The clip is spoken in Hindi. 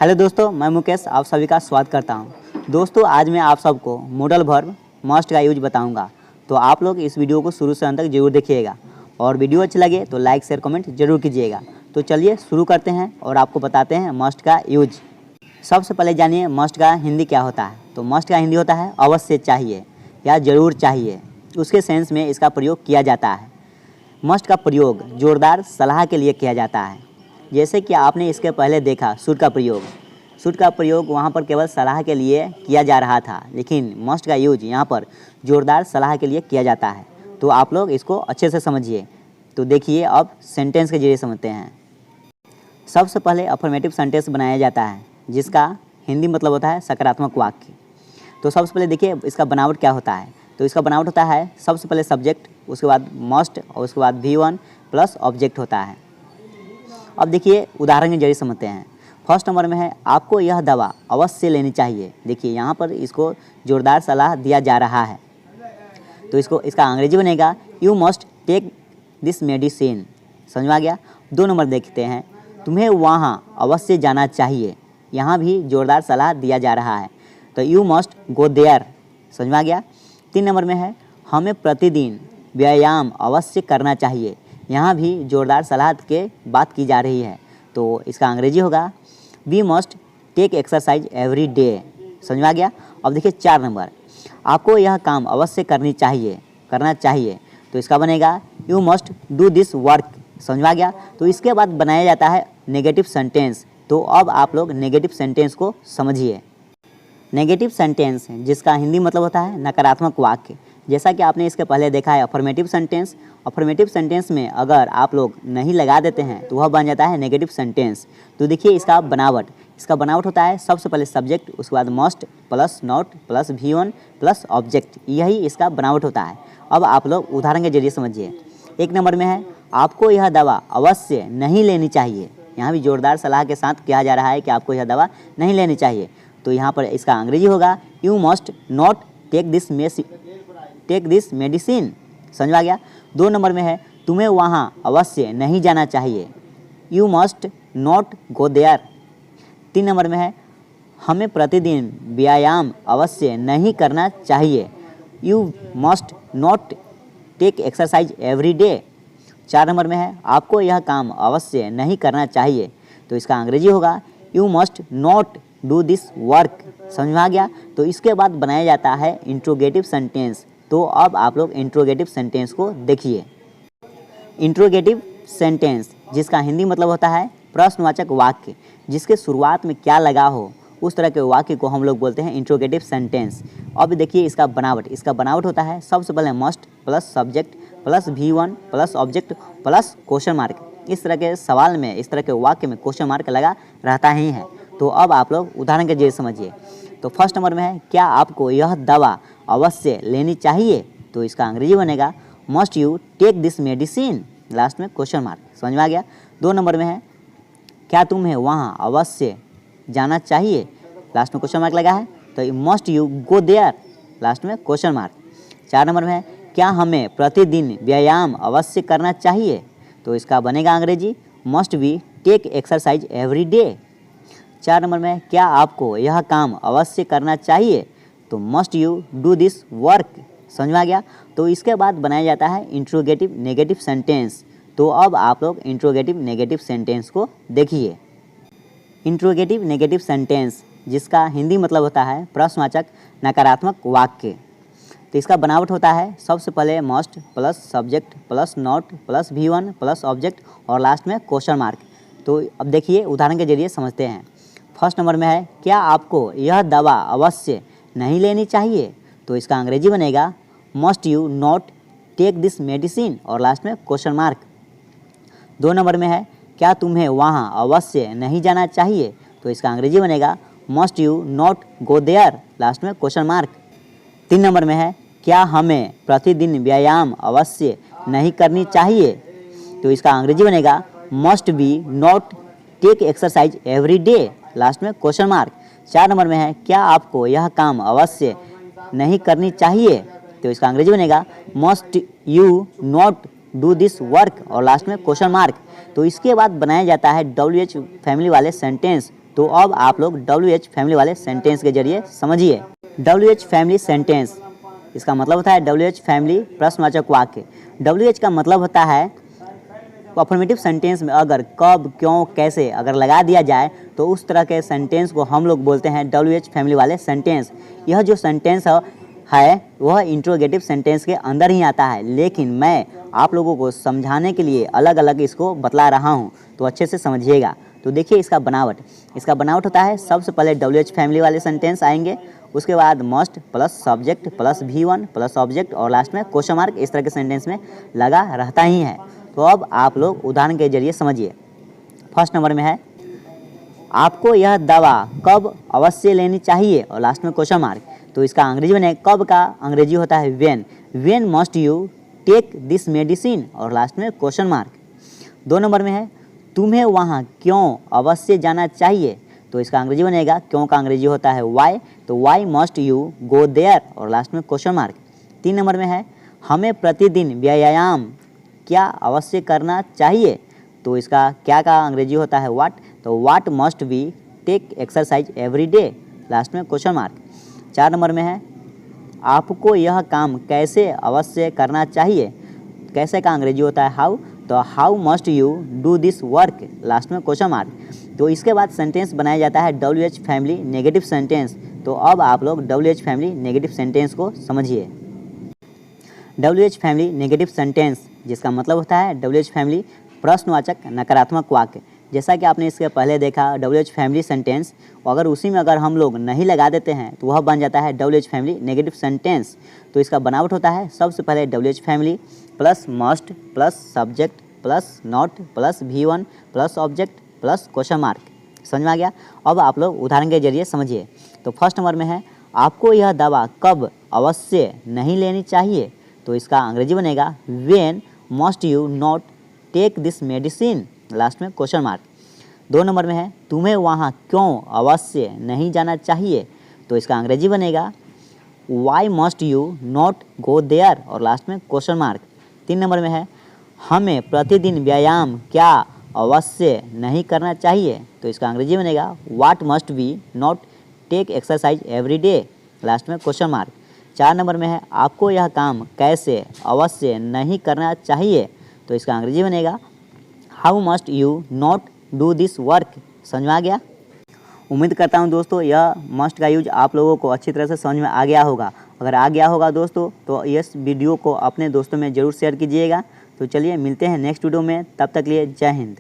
हेलो दोस्तों, मैं मुकेश आप सभी का स्वागत करता हूं। दोस्तों आज मैं आप सबको मॉडल वर्ब मस्ट का यूज बताऊंगा, तो आप लोग इस वीडियो को शुरू से अंत तक जरूर देखिएगा और वीडियो अच्छी लगे तो लाइक शेयर कमेंट जरूर कीजिएगा। तो चलिए शुरू करते हैं और आपको बताते हैं मस्ट का यूज। सबसे पहले जानिए मस्ट का हिंदी क्या होता है। तो मस्ट का हिंदी होता है अवश्य चाहिए या ज़रूर चाहिए, उसके सेंस में इसका प्रयोग किया जाता है। मस्ट का प्रयोग जोरदार सलाह के लिए किया जाता है। जैसे कि आपने इसके पहले देखा शुड का प्रयोग वहाँ पर केवल सलाह के लिए किया जा रहा था, लेकिन मस्ट का यूज यहाँ पर जोरदार सलाह के लिए किया जाता है। तो आप लोग इसको अच्छे से समझिए। तो देखिए अब सेंटेंस के जरिए समझते हैं। सबसे पहले अफर्मेटिव सेंटेंस बनाया जाता है, जिसका हिंदी मतलब होता है सकारात्मक वाक्य। तो सबसे पहले देखिए इसका बनावट क्या होता है। तो इसका बनावट होता है सबसे पहले सब्जेक्ट, उसके बाद मस्ट और उसके बाद V1 प्लस ऑब्जेक्ट होता है। अब देखिए उदाहरण के जरिए समझते हैं। फर्स्ट नंबर में है आपको यह दवा अवश्य लेनी चाहिए। देखिए यहाँ पर इसको जोरदार सलाह दिया जा रहा है, तो इसका अंग्रेजी बनेगा you must take this medicine. समझ में आ गया। 2 नंबर देखते हैं, तुम्हें वहाँ अवश्य जाना चाहिए। यहाँ भी जोरदार सलाह दिया जा रहा है, तो यू मस्ट गो देयर। समझ में आ गया। 3 नंबर में है हमें प्रतिदिन व्यायाम अवश्य करना चाहिए। यहाँ भी जोरदार सलाह के बात की जा रही है, तो इसका अंग्रेजी होगा we must take exercise every day. समझ में आ गया। अब देखिए 4 नंबर, आपको यह काम अवश्य करना चाहिए। तो इसका बनेगा you must do this work. समझ में आ गया। तो इसके बाद बनाया जाता है नेगेटिव सेंटेंस। तो अब आप लोग नेगेटिव सेंटेंस को समझिए। नेगेटिव सेंटेंस जिसका हिंदी मतलब होता है नकारात्मक वाक्य। जैसा कि आपने इसके पहले देखा है अफर्मेटिव सेंटेंस। अफर्मेटिव सेंटेंस में अगर आप लोग नहीं लगा देते हैं तो वह बन जाता है नेगेटिव सेंटेंस। तो देखिए इसका बनावट होता है सबसे पहले सब्जेक्ट, उसके बाद must plus not plus V1 plus object. यही इसका बनावट होता है। अब आप लोग उदाहरण के जरिए समझिए। 1 नंबर में है आपको यह दवा अवश्य नहीं लेनी चाहिए। यहाँ भी जोरदार सलाह के साथ कहा जा रहा है कि आपको यह दवा नहीं लेनी चाहिए। तो यहाँ पर इसका अंग्रेजी होगा you must not take this medicine. समझ आ गया। 2 नंबर में है तुम्हें वहाँ अवश्य नहीं जाना चाहिए। You must not go there. 3 number में है हमें प्रतिदिन व्यायाम अवश्य नहीं करना चाहिए। You must not take exercise every day. 4 number में है आपको यह काम अवश्य नहीं करना चाहिए। तो इसका अंग्रेजी होगा you must not do this work. समझ में आ गया। तो इसके बाद बनाया जाता है इंट्रोगेटिव सेंटेंस। तो अब आप लोग इंट्रोगेटिव सेंटेंस को देखिए। इंट्रोगेटिव सेंटेंस जिसका हिंदी मतलब होता है प्रश्नवाचक वाक्य, जिसके शुरुआत में क्या लगा हो उस तरह के वाक्य को हम लोग बोलते हैं इंट्रोगेटिव सेंटेंस। अब देखिए इसका बनावट होता है सबसे पहले must plus subject plus V1 plus object plus question mark. इस तरह के सवाल में, इस तरह के वाक्य में क्वेश्चन मार्क लगा रहता ही है। तो अब आप लोग उदाहरण के जरिए समझिए। तो फर्स्ट नंबर में है क्या आपको यह दवा अवश्य लेनी चाहिए। तो इसका अंग्रेजी बनेगा must you take this medicine, last में क्वेश्चन मार्क। समझ में आ गया। 2 नंबर में है क्या तुम्हें वहाँ अवश्य जाना चाहिए, लास्ट में क्वेश्चन मार्क लगा है, तो must you go there, last में क्वेश्चन मार्क। 4 नंबर में है क्या हमें प्रतिदिन व्यायाम अवश्य करना चाहिए। तो इसका बनेगा अंग्रेजी must we take exercise every day. 4 number में क्या आपको यह काम अवश्य करना चाहिए। तो must you do this work. समझ में आ गया। तो इसके बाद बनाया जाता है इंट्रोगेटिव नेगेटिव सेंटेंस। तो अब आप लोग इंट्रोगेटिव नेगेटिव सेंटेंस को देखिए। इंट्रोगेटिव नेगेटिव सेंटेंस जिसका हिंदी मतलब होता है प्रश्नवाचक नकारात्मक वाक्य। तो इसका बनावट होता है सबसे पहले must plus subject plus not plus V1 plus object और लास्ट में क्वेश्चन मार्क। तो अब देखिए उदाहरण के जरिए समझते हैं। फर्स्ट नंबर में है क्या आपको यह दवा अवश्य नहीं लेनी चाहिए। तो इसका अंग्रेजी बनेगा must you not take this medicine और लास्ट में क्वेश्चन मार्क। 2 नंबर में है क्या तुम्हें वहाँ अवश्य नहीं जाना चाहिए। तो इसका अंग्रेजी बनेगा must you not go there, last में क्वेश्चन मार्क। 3 नंबर में है क्या हमें प्रतिदिन व्यायाम अवश्य नहीं करनी चाहिए। तो इसका अंग्रेजी बनेगा must be not take exercise every day, last में क्वेश्चन मार्क। 4 नंबर में है क्या आपको यह काम अवश्य नहीं करनी चाहिए। तो इसका अंग्रेजी बनेगा must you not do this work और लास्ट में क्वेश्चन मार्क। तो इसके बाद बनाया जाता है WH फैमिली वाले सेंटेंस। तो अब आप लोग WH फैमिली वाले सेंटेंस के जरिए समझिए। WH फैमिली सेंटेंस, इसका मतलब होता है WH फैमिली प्रश्नवाचक वाक्य। WH का मतलब होता है अफर्मेटिव सेंटेंस में अगर, कब, क्यों, कैसे अगर लगा दिया जाए तो उस तरह के सेंटेंस को हम लोग बोलते हैं WH फैमिली वाले सेंटेंस। यह जो सेंटेंस है वह इंट्रोगेटिव सेंटेंस के अंदर ही आता है, लेकिन मैं आप लोगों को समझाने के लिए अलग अलग इसको बतला रहा हूँ, तो अच्छे से समझिएगा। तो देखिए इसका बनावट होता है, सबसे पहले WH फैमिली वाले सेंटेंस आएंगे, उसके बाद must plus subject plus V1 plus object और लास्ट में क्वेश्चन मार्क, इस तरह के सेंटेंस में लगा रहता ही है। तो अब आप लोग उदाहरण के जरिए समझिए। फर्स्ट नंबर में है, आपको यह दवा कब अवश्य लेनी चाहिए और लास्ट में क्वेश्चन मार्क। तो इसका अंग्रेजी में कब का अंग्रेजी होता है when must you take this medicine और लास्ट में क्वेश्चन मार्क। 2 नंबर में है, तुम्हें वहाँ क्यों अवश्य जाना चाहिए। तो इसका अंग्रेजी बनेगा, क्यों का अंग्रेजी होता है वाई, तो why must you go there और लास्ट में क्वेश्चन मार्क। 3 नंबर में है, हमें प्रतिदिन व्यायाम क्या अवश्य करना चाहिए। तो इसका क्या का अंग्रेजी होता है वाट, तो what must we take exercise every day, last में क्वेश्चन मार्क। 4 नंबर में है, आपको यह काम कैसे अवश्य करना चाहिए। कैसे का अंग्रेजी होता है हाउ, तो how must you do this work, last में क्वेश्चन मार्क। तो इसके बाद सेंटेंस बनाया जाता है WH फैमिली नेगेटिव सेंटेंस। तो अब आप लोग WH फैमिली नेगेटिव सेंटेंस को समझिए। WH फैमिली नेगेटिव सेंटेंस, जिसका मतलब होता है WH फैमिली प्रश्नवाचक नकारात्मक वाक्य। जैसा कि आपने इसके पहले देखा WH फैमिली सेंटेंस, अगर उसी में अगर हम लोग नहीं लगा देते हैं तो वह बन जाता है WH फैमिली नेगेटिव सेंटेंस। तो इसका बनावट होता है, सबसे पहले WH family plus must plus subject plus not plus V1 plus object plus question mark. समझ में आ गया। अब आप लोग उदाहरण के जरिए समझिए। तो फर्स्ट नंबर में है, आपको यह दवा कब अवश्य नहीं लेनी चाहिए। तो इसका अंग्रेजी बनेगा when must you not take this medicine, last में क्वेश्चन मार्क। 2 नंबर में है, तुम्हें वहाँ क्यों अवश्य नहीं जाना चाहिए। तो इसका अंग्रेजी बनेगा why must you not go there और लास्ट में क्वेश्चन मार्क। 3 नंबर में है, हमें प्रतिदिन व्यायाम क्या अवश्य नहीं करना चाहिए। तो इसका अंग्रेजी बनेगा what must we not take exercise every day, last में क्वेश्चन मार्क। 4 नंबर में है, आपको यह काम कैसे अवश्य नहीं करना चाहिए। तो इसका अंग्रेजी बनेगा how must you not do this work. समझ में आ गया। उम्मीद करता हूँ दोस्तों यह मस्ट का यूज आप लोगों को अच्छी तरह से समझ में आ गया होगा। अगर आ गया होगा दोस्तों तो इस वीडियो को अपने दोस्तों में ज़रूर शेयर कीजिएगा। तो चलिए मिलते हैं नेक्स्ट वीडियो में, तब तक लिए जय हिंद।